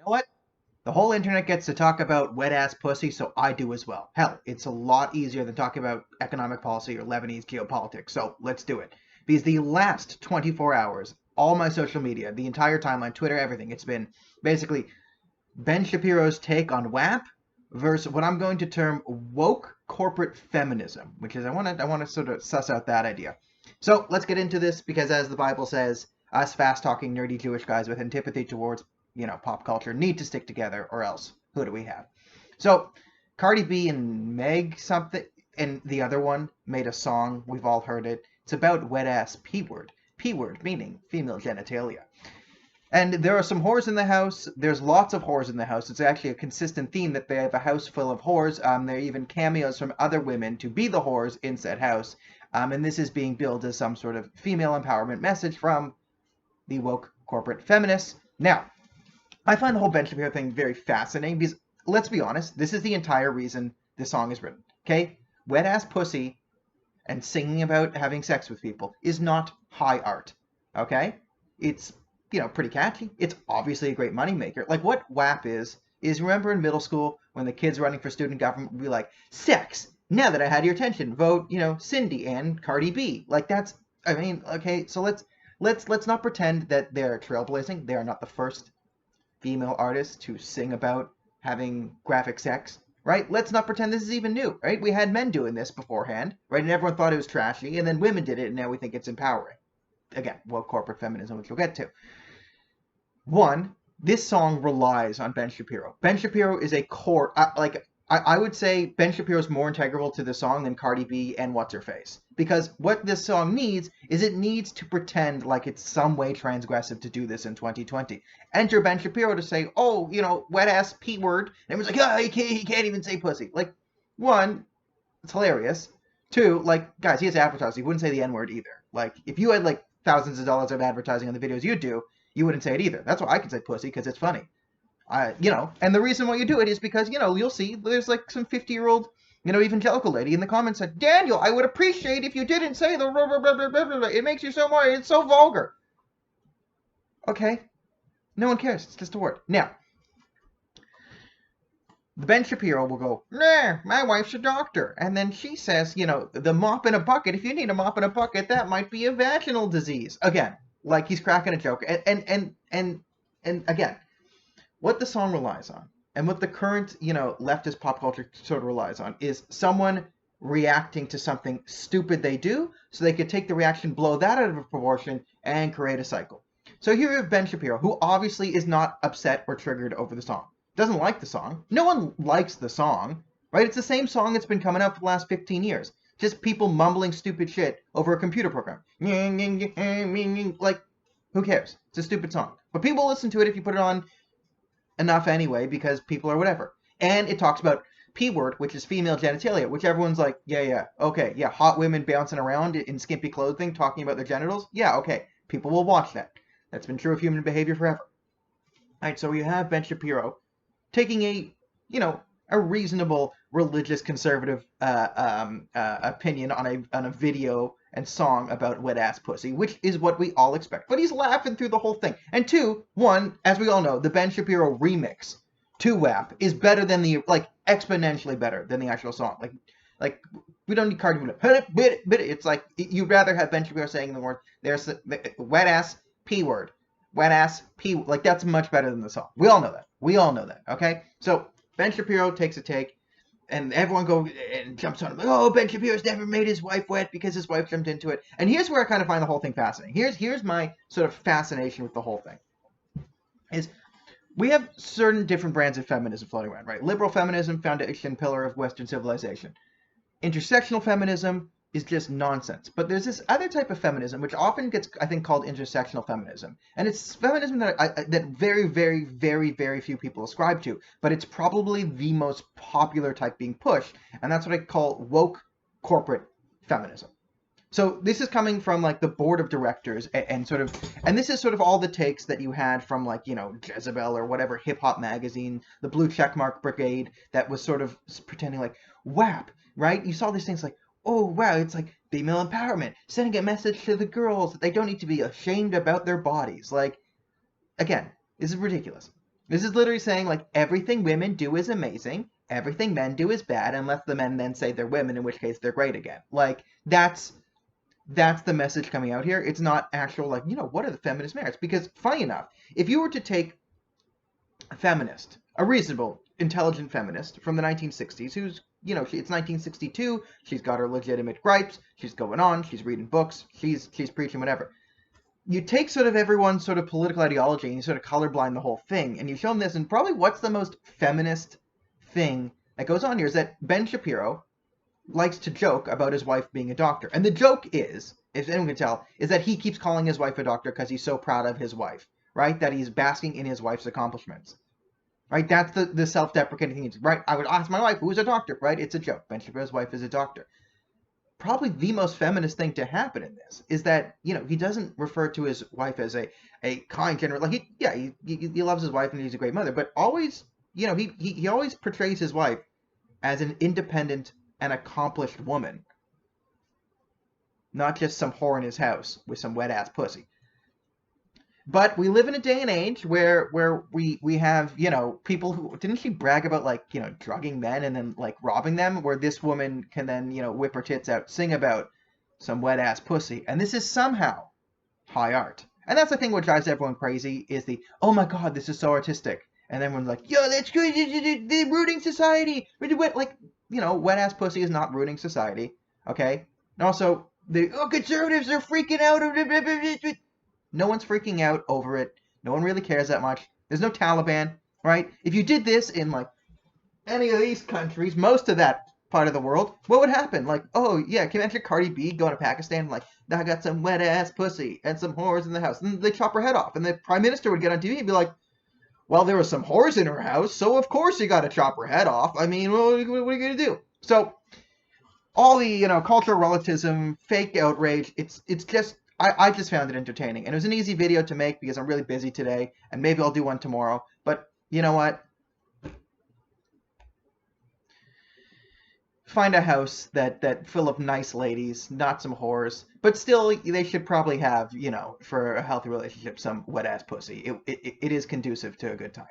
what? The whole internet gets to talk about wet ass pussy, so I do as well. Hell, it's a lot easier than talking about economic policy or Lebanese geopolitics, so let's do it. Because the last 24 hours, all my social media, the entire timeline, Twitter, everything, it's been basically Ben Shapiro's take on WAP versus what I'm going to term woke corporate feminism, which is I want to sort of suss out that idea. So let's get into this because, as the Bible says, us fast talking nerdy Jewish guys with antipathy towards pop culture need to stick together, or else who do we have? So Cardi B and Meg something and the other one made a song. We've all heard it. It's about wet ass p word. P word meaning female genitalia. And there are some whores in the house. There's lots of whores in the house. It's actually a consistent theme that they have a house full of whores. There are even cameos from other women to be the whores in said house. And this is being billed as some sort of female empowerment message from the woke corporate feminists. Now, I find the whole Ben Shapiro thing very fascinating because, let's be honest, this is the entire reason this song is written. Okay? Wet ass pussy and singing about having sex with people is not high art. Okay? It's pretty catchy. It's obviously a great moneymaker. Like, what WAP is remember in middle school when the kids running for student government would be like, sex, now that I had your attention, vote, Cindy and Cardi B. Like, that's, okay, so let's not pretend that they're trailblazing. They are not the first female artists to sing about having graphic sex, right? Let's not pretend this is even new, right? We had men doing this beforehand, right? And everyone thought it was trashy, and then women did it, and now we think it's empowering. Again, woke corporate feminism, which we'll get to. One, this song relies on Ben Shapiro. Ben Shapiro is a core, I would say Ben Shapiro is more integral to the song than Cardi B and What's-Her-Face. Because what this song needs is it needs to pretend like it's some way transgressive to do this in 2020. Enter Ben Shapiro to say, oh, wet ass P word. And everyone's like, oh, he can't even say pussy. Like, one, it's hilarious. Two, like, guys, he has advertising. He wouldn't say the N word either. Like, if you had like thousands of dollars of advertising on the videos you do, you wouldn't say it either. That's why I can say pussy, because it's funny. And the reason why you do it is because, you'll see there's like some 50-year-old, evangelical lady in the comments said, Daniel, I would appreciate if you didn't say the blah, blah, blah, blah, blah, blah. It makes you so more, it's so vulgar. Okay. No one cares. It's just a word. Now, the Ben Shapiro will go, nah, my wife's a doctor. And then she says, the mop in a bucket, if you need a mop in a bucket, that might be a vaginal disease. Again, like he's cracking a joke. And again, what the song relies on, and what the current, leftist pop culture sort of relies on, is someone reacting to something stupid they do, so they could take the reaction, blow that out of proportion, and create a cycle. So here you have Ben Shapiro, who obviously is not upset or triggered over the song. Doesn't like the song. No one likes the song, right? It's the same song that's been coming out for the last 15 years. Just people mumbling stupid shit over a computer program. Like, who cares? It's a stupid song. But people listen to it if you put it on enough anyway, because people are whatever. And it talks about P word, which is female genitalia, which everyone's like, yeah, okay, yeah, hot women bouncing around in skimpy clothing talking about their genitals. Yeah, okay, people will watch that. That's been true of human behavior forever. All right, so you have Ben Shapiro taking a reasonable religious conservative opinion on a video and song about wet ass pussy, which is what we all expect. But he's laughing through the whole thing. And two, one, as we all know, the Ben Shapiro remix to WAP is better than exponentially better than the actual song. Like we don't need Cardi B. It's like you'd rather have Ben Shapiro saying the word there's the wet ass P word. Wet ass P, like that's much better than the song. We all know that. Okay? So Ben Shapiro takes a take, and everyone goes and jumps on him like, oh, Ben Shapiro's never made his wife wet because his wife jumped into it. And here's where I kind of find the whole thing fascinating. Here's my sort of fascination with the whole thing. Is we have certain different brands of feminism floating around, right? Liberal feminism, foundation, pillar of Western civilization. Intersectional feminism is just nonsense. But there's this other type of feminism, which often gets, I think, called intersectional feminism. And it's feminism that very, very, very, very few people ascribe to. But it's probably the most popular type being pushed. And that's what I call woke corporate feminism. So this is coming from like the board of directors and this is sort of all the takes that you had from like, Jezebel or whatever hip hop magazine, the Blue Checkmark Brigade that was sort of pretending like WAP, right? You saw these things like, oh, wow, it's like female empowerment, sending a message to the girls that they don't need to be ashamed about their bodies. Like, again, this is ridiculous. This is literally saying, like, everything women do is amazing, everything men do is bad, unless the men then say they're women, in which case they're great again. Like, that's the message coming out here. It's not actual, like, what are the feminist merits? Because, funny enough, if you were to take a feminist, a reasonable, intelligent feminist from the 1960s, who's, it's 1962, she's got her legitimate gripes, she's going on, she's reading books, she's preaching whatever. You take sort of everyone's sort of political ideology and you sort of colorblind the whole thing, and you show them this, and probably what's the most feminist thing that goes on here is that Ben Shapiro likes to joke about his wife being a doctor. And the joke is, if anyone can tell, is that he keeps calling his wife a doctor because he's so proud of his wife, right? That he's basking in his wife's accomplishments. Right? That's the self-deprecating thing. Right? I would ask my wife, who's a doctor, right? It's a joke. Ben Shapiro's wife is a doctor. Probably the most feminist thing to happen in this is that, he doesn't refer to his wife as a kind, generous, like, he loves his wife and he's a great mother, but always, he always portrays his wife as an independent and accomplished woman, not just some whore in his house with some wet-ass pussy. But we live in a day and age where we have, people who, didn't she brag about, like, drugging men and then, like, robbing them, where this woman can then, whip her tits out, sing about some wet-ass pussy, and this is somehow high art. And that's the thing what drives everyone crazy, is the, oh my god, this is so artistic. And everyone's like, yo, that's good, they're ruining society. Like, wet-ass pussy is not ruining society, okay? And also, the conservatives are freaking out. No one's freaking out over it. No one really cares that much. There's no Taliban, right? If you did this in, like, any of these countries, most of that part of the world, what would happen? Like, oh, yeah, can you imagine Cardi B going to Pakistan and, like, I got some wet-ass pussy and some whores in the house. And they chop her head off. And the prime minister would get on TV and be like, well, there were some whores in her house, so of course you got to chop her head off. I mean, what are you going to do? So, all the, cultural relativism, fake outrage, it's just, I just found it entertaining. And it was an easy video to make because I'm really busy today, and maybe I'll do one tomorrow. But you know what? Find a house that full of nice ladies, not some whores. But still, they should probably have, for a healthy relationship, some wet-ass pussy. It is conducive to a good time.